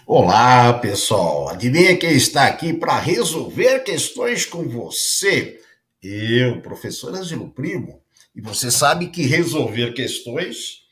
Olá, pessoal. Adivinha quem está aqui para resolver questões com você? Eu, professor Ângelo Primo. E você sabe que resolver questões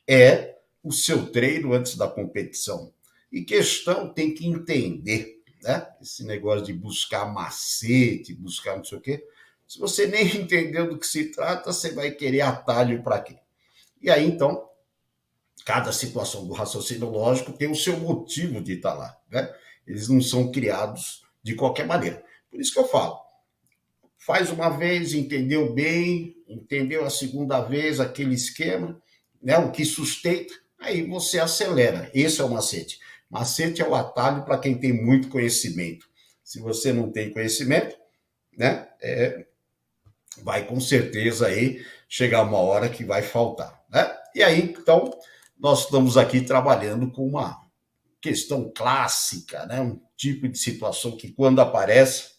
é o seu treino antes da competição. E questão tem que entender, né? Esse negócio de buscar macete, buscar não sei o quê. Se você nem entendeu do que se trata, você vai querer atalho para quê? E aí, então, cada situação do raciocínio lógico tem o seu motivo de estar lá, né? Eles não são criados de qualquer maneira. Por isso que eu falo, faz uma vez, entendeu bem, entendeu a segunda vez aquele esquema, né? O que sustenta, aí você acelera. Esse é o macete. Macete é o atalho para quem tem muito conhecimento. Se você não tem conhecimento, né? Vai com certeza aí chegar uma hora que vai faltar, né? E aí, então, nós estamos aqui trabalhando com uma questão clássica, né? Um tipo de situação que, quando aparece,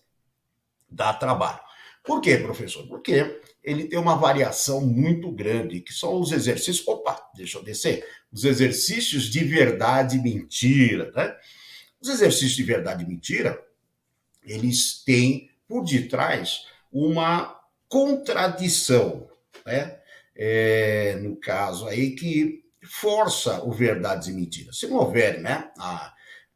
dá trabalho. Por quê, professor? Porque ele tem uma variação muito grande, que são os exercícios. Opa, deixa eu descer. Os exercícios de verdade e mentira, né? Os exercícios de verdade e mentira, eles têm por detrás uma contradição, né? No caso aí, que força o verdades e mentiras. Se não houver, né,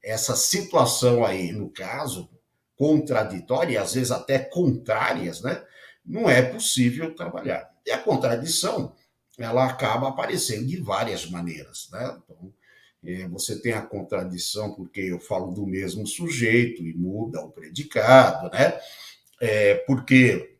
essa situação aí, no caso, contraditória, e às vezes até contrárias, né, não é possível trabalhar. E a contradição, ela acaba aparecendo de várias maneiras, né? Então, você tem a contradição porque eu falo do mesmo sujeito e muda o predicado, né? Porque,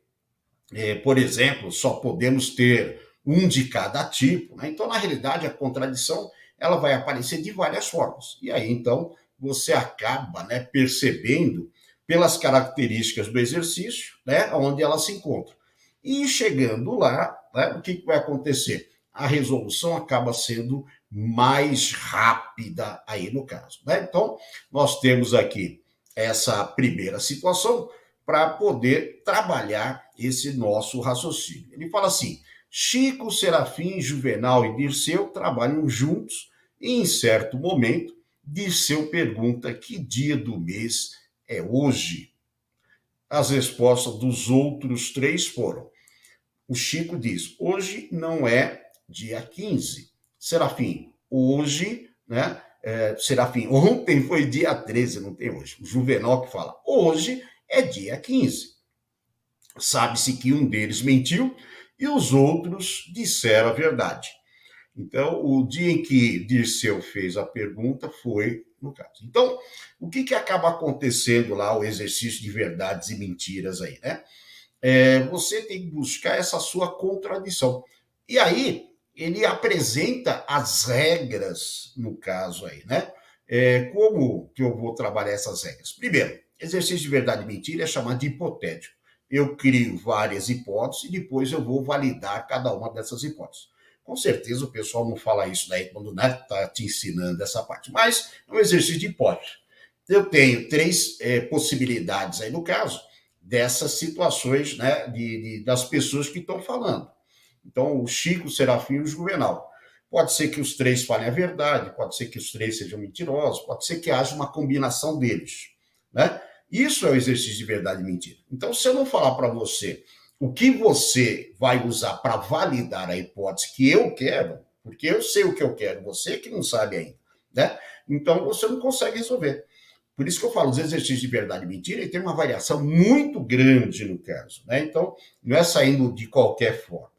por exemplo, só podemos ter um de cada tipo, né? Então, na realidade, a contradição ela vai aparecer de várias formas. E aí, então, você acaba, né, percebendo pelas características do exercício, né, onde ela se encontra. E chegando lá, né, o que vai acontecer? A resolução acaba sendo mais rápida aí no caso, né? Então, nós temos aqui essa primeira situação para poder trabalhar esse nosso raciocínio. Ele fala assim: Chico, Serafim, Juvenal e Dirceu trabalham juntos e, em certo momento, Dirceu pergunta que dia do mês é hoje. As respostas dos outros três foram: o Chico diz, hoje não é dia 15. Serafim, hoje, né? Serafim, ontem foi dia 13, não tem hoje. O Juvenal que fala, hoje é dia 15. Sabe-se que um deles mentiu e os outros disseram a verdade. Então, o dia em que Dirceu fez a pergunta foi no caso. Então, o que acaba acontecendo lá, o exercício de verdades e mentiras aí, né? Você tem que buscar essa sua contradição. E aí, ele apresenta as regras, no caso aí, né? Como que eu vou trabalhar essas regras? Primeiro, exercício de verdade e mentira é chamado de hipotético. Eu crio várias hipóteses e depois eu vou validar cada uma dessas hipóteses. Com certeza o pessoal não fala isso daí quando está te ensinando essa parte, mas é um exercício de hipótese. Eu tenho três possibilidades aí no caso, dessas situações, né, das pessoas que estão falando. Então, o Chico, o Serafim e o Juvenal. Pode ser que os três falem a verdade, pode ser que os três sejam mentirosos, pode ser que haja uma combinação deles, né? Isso é o exercício de verdade e mentira. Então, se eu não falar para você o que você vai usar para validar a hipótese que eu quero, porque eu sei o que eu quero, você que não sabe ainda, né? Então, você não consegue resolver. Por isso que eu falo, os exercícios de verdade e mentira, ele tem uma variação muito grande no caso, né? Então, não é saindo de qualquer forma.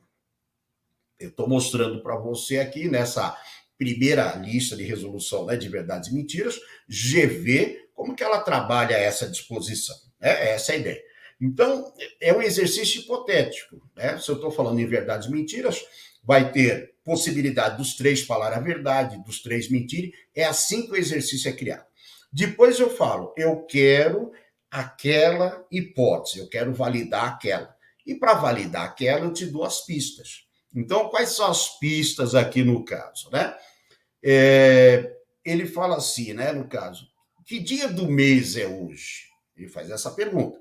Eu estou mostrando para você aqui nessa primeira lista de resolução, né, de verdades e mentiras, GV, como que ela trabalha essa disposição, né? Essa é a ideia. Então, é um exercício hipotético, né? Se eu estou falando em verdades e mentiras, vai ter possibilidade dos três falar a verdade, dos três mentirem, é assim que o exercício é criado. Depois eu falo, eu quero aquela hipótese, eu quero validar aquela. E para validar aquela, eu te dou as pistas. Então, quais são as pistas aqui no caso, né? Ele fala assim, né, no caso, que dia do mês é hoje? Ele faz essa pergunta.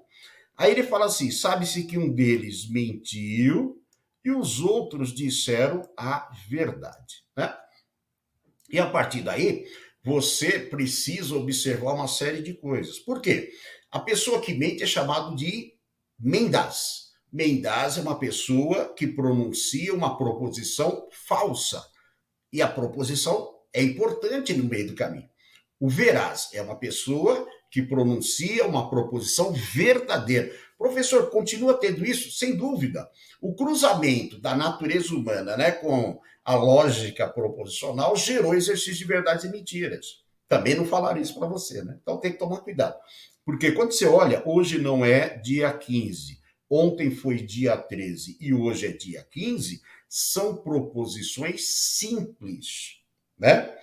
Aí ele fala assim, sabe-se que um deles mentiu e os outros disseram a verdade, né? E a partir daí, você precisa observar uma série de coisas. Por quê? A pessoa que mente é chamado de mendaz. Mendaz é uma pessoa que pronuncia uma proposição falsa. E a proposição é importante no meio do caminho. O veraz é uma pessoa que pronuncia uma proposição verdadeira. Professor, continua tendo isso? Sem dúvida. O cruzamento da natureza humana, né, com a lógica proposicional gerou exercício de verdades e mentiras. Também não falaram isso para você, né? Então tem que tomar cuidado. Porque quando você olha, hoje não é dia 15, ontem foi dia 13 e hoje é dia 15, são proposições simples, né?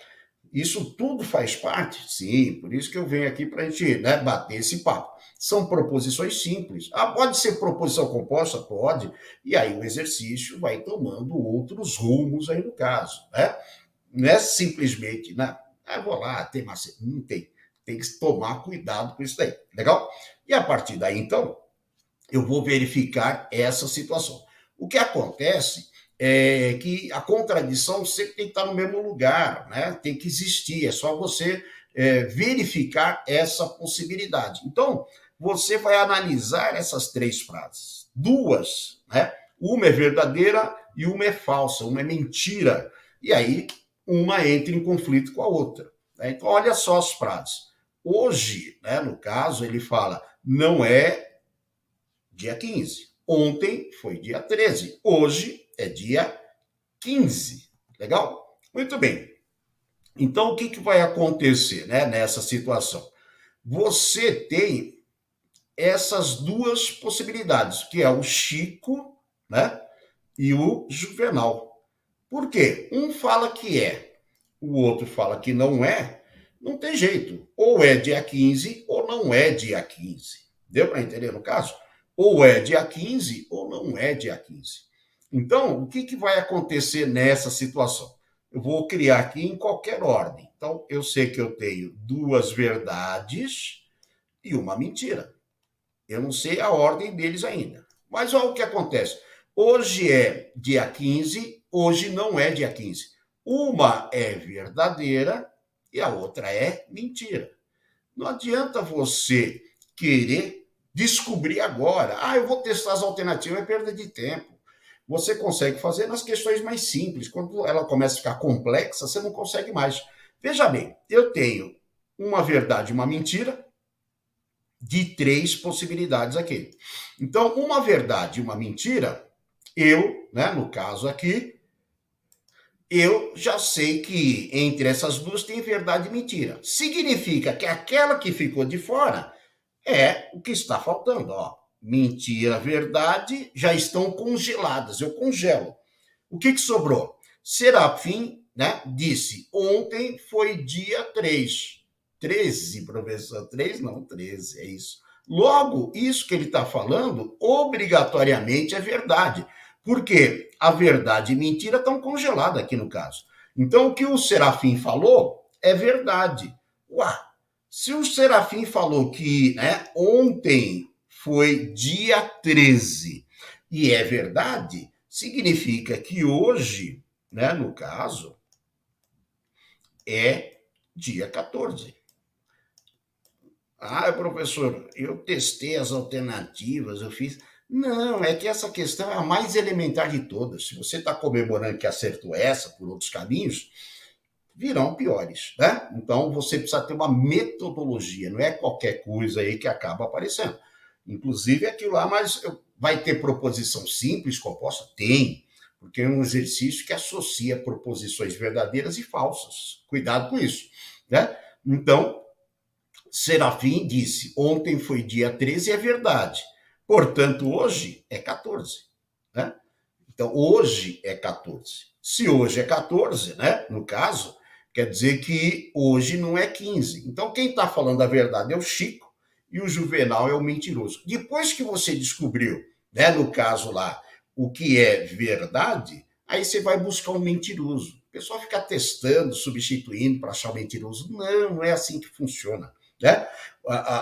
Isso tudo faz parte? Sim, por isso que eu venho aqui para a gente, né, bater esse papo. São proposições simples. Ah, pode ser proposição composta? Pode. E aí o exercício vai tomando outros rumos aí no caso, né? Não é simplesmente, né? Ah, vou lá, tem macete. Não tem. Tem que tomar cuidado com isso daí. Legal? E a partir daí, então, eu vou verificar essa situação. O que acontece é que a contradição sempre tem que estar no mesmo lugar, né? Tem que existir, é só você verificar essa possibilidade. Então, você vai analisar essas três frases. Duas, né? Uma é verdadeira e uma é falsa, uma é mentira. E aí, uma entra em conflito com a outra. Né? Então, olha só as frases. Hoje, né, no caso, ele fala, não é dia 15. Ontem foi dia 13. Hoje é dia 15. Legal? Muito bem. Então, o que vai acontecer, né, nessa situação? Você tem essas duas possibilidades, que é o Chico, né, e o Juvenal. Por quê? Um fala que é, o outro fala que não é, não tem jeito. Ou é dia 15 ou não é dia 15. Deu para entender no caso? Ou é dia 15 ou não é dia 15. Então, o que vai acontecer nessa situação? Eu vou criar aqui em qualquer ordem. Então, eu sei que eu tenho duas verdades e uma mentira. Eu não sei a ordem deles ainda. Mas olha o que acontece. Hoje é dia 15, hoje não é dia 15. Uma é verdadeira e a outra é mentira. Não adianta você querer descobrir agora. Ah, eu vou testar as alternativas, é perda de tempo. Você consegue fazer nas questões mais simples. Quando ela começa a ficar complexa, você não consegue mais. Veja bem, eu tenho uma verdade e uma mentira de três possibilidades aqui. Então, uma verdade e uma mentira, eu, né, no caso aqui, eu já sei que entre essas duas tem verdade e mentira. Significa que aquela que ficou de fora é o que está faltando. Ó. Mentira, verdade, já estão congeladas. Eu congelo. O que sobrou? Serafim, né, disse, ontem foi dia 3. 13, professor. 3 não, 13, é isso. Logo, isso que ele está falando, obrigatoriamente é verdade. Porque a verdade e mentira estão congeladas aqui no caso. Então, o que o Serafim falou é verdade. Ué, se o Serafim falou que, né, ontem foi dia 13 e é verdade, significa que hoje, né, no caso, é dia 14. Ah, professor, eu testei as alternativas, eu fiz. Não, é que essa questão é a mais elementar de todas. Se você está comemorando que acertou essa por outros caminhos, virão piores, né? Então você precisa ter uma metodologia, não é qualquer coisa aí que acaba aparecendo. Inclusive aquilo lá, mas vai ter proposição simples, composta? Tem, porque é um exercício que associa proposições verdadeiras e falsas. Cuidado com isso, né? Então, Serafim disse, ontem foi dia 13 e é verdade. Portanto, hoje é 14, né? Então, hoje é 14. Se hoje é 14, né, no caso, quer dizer que hoje não é 15. Então, quem está falando a verdade é o Chico e o Juvenal é o mentiroso. Depois que você descobriu, né, no caso lá, o que é verdade, aí você vai buscar um mentiroso. O pessoal fica testando, substituindo para achar o mentiroso. Não, não é assim que funciona. Né?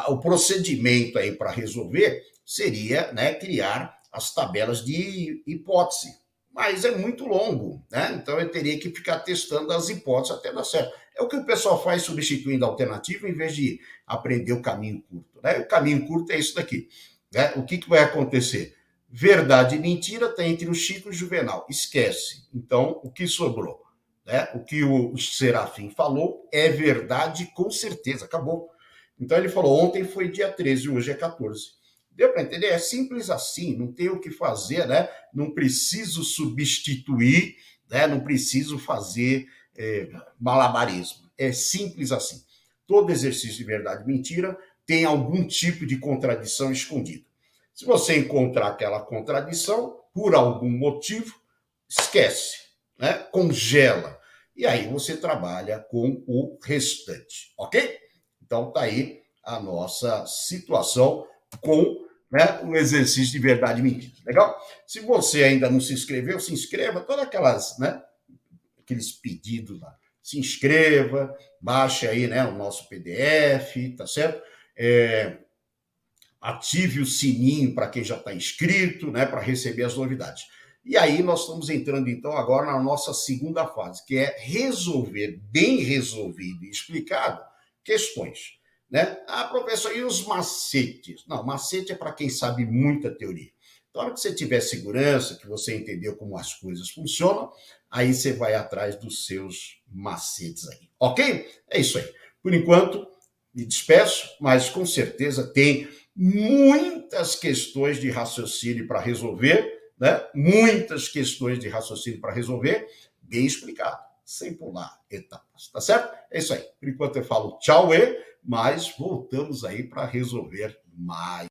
O procedimento aí para resolver seria, né, criar as tabelas de hipótese. mas é muito longo, né? Então eu teria que ficar testando as hipóteses até dar certo. É o que o pessoal faz substituindo a alternativa em vez de aprender o caminho curto, né? O caminho curto é isso daqui, né? O que vai acontecer? Verdade e mentira está entre o Chico e o Juvenal. Esquece. Então, o que sobrou? Né? O que o Serafim falou é verdade com certeza. Acabou. Então, ele falou, ontem foi dia 13, hoje é 14. Deu para entender? É simples assim, não tem o que fazer, né? Não preciso substituir, né? Não preciso fazer malabarismo. É simples assim. Todo exercício de verdade e mentira tem algum tipo de contradição escondida. Se você encontrar aquela contradição, por algum motivo, esquece, né? Congela. E aí você trabalha com o restante, ok? Então tá aí a nossa situação com, né, um exercício de verdade e mentira. Legal? Se você ainda não se inscreveu, se inscreva. Todas aquelas, né, aqueles pedidos lá. Se inscreva, baixe aí, né, o nosso PDF, tá certo? Ative o sininho para quem já está inscrito, né, para receber as novidades. E aí nós estamos entrando então agora na nossa segunda fase, que é resolver, bem resolvido e explicado, questões. Né? Ah, professor, e os macetes? Não, macete é para quem sabe muita teoria. Então, na hora que você tiver segurança, que você entendeu como as coisas funcionam, aí você vai atrás dos seus macetes aí. Ok? É isso aí. Por enquanto, me despeço, mas com certeza tem muitas questões de raciocínio para resolver, né? Muitas questões de raciocínio para resolver, bem explicado, sem pular etapas, tá certo? É isso aí. Por enquanto eu falo tchau, mas voltamos aí para resolver mais.